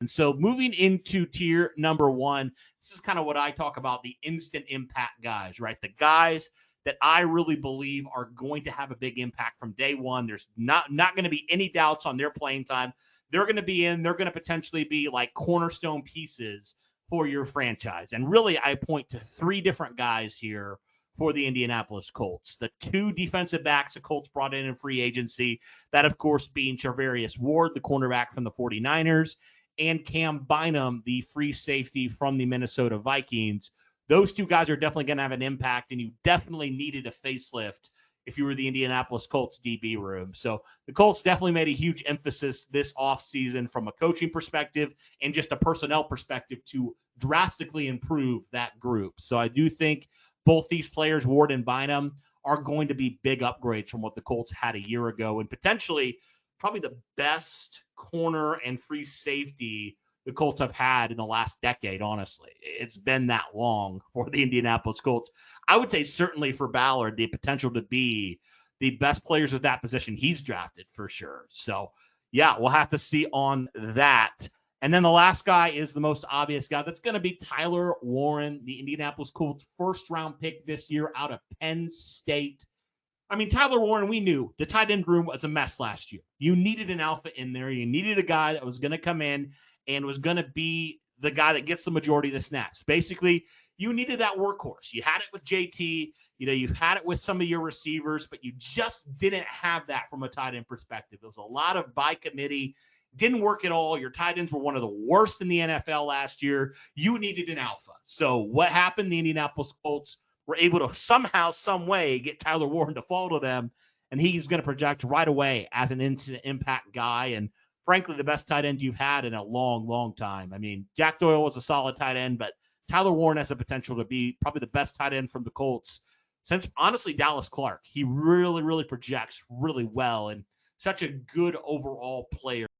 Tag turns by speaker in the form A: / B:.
A: And so moving into tier number one, this is kind of what I talk about, the instant impact guys, right? The guys that I really believe are going to have a big impact from day one. There's not going to be any doubts on their playing time. They're going to be in. They're going to potentially be like cornerstone pieces for your franchise. And really, I point to three different guys here for the Indianapolis Colts. The two defensive backs the Colts brought in free agency, that, of course, being Charvarius Ward, the cornerback from the 49ers, and Cam Bynum, the free safety from the Minnesota Vikings. Those two guys are definitely going to have an impact, and you definitely needed a facelift if you were the Indianapolis Colts DB room. So the Colts definitely made a huge emphasis this offseason from a coaching perspective and just a personnel perspective to drastically improve that group. So I do think both these players, Ward and Bynum, are going to be big upgrades from what the Colts had a year ago, and potentially probably the best corner and free safety the Colts have had in the last decade, honestly. It's been that long for the Indianapolis Colts. I would say certainly for Ballard, the potential to be the best players at that position he's drafted for sure. So, yeah, we'll have to see on that. And then the last guy is the most obvious guy. That's going to be Tyler Warren, the Indianapolis Colts first-round pick this year out of Penn State. I mean, Tyler Warren, we knew the tight end room was a mess last year. You needed an alpha in there. You needed a guy that was going to come in and was going to be the guy that gets the majority of the snaps. Basically, you needed that workhorse. You had it with JT. You've had it with some of your receivers, but you just didn't have that from a tight end perspective. It was a lot of by committee. Didn't work at all. Your tight ends were one of the worst in the NFL last year. You needed an alpha. So what happened? The Indianapolis Colts were able to somehow, some way, get Tyler Warren to fall to them, and he's going to project right away as an instant impact guy, and frankly, the best tight end you've had in a long, long time. I mean, Jack Doyle was a solid tight end, but Tyler Warren has the potential to be probably the best tight end from the Colts since, honestly, Dallas Clark. He really, really projects really well and such a good overall player.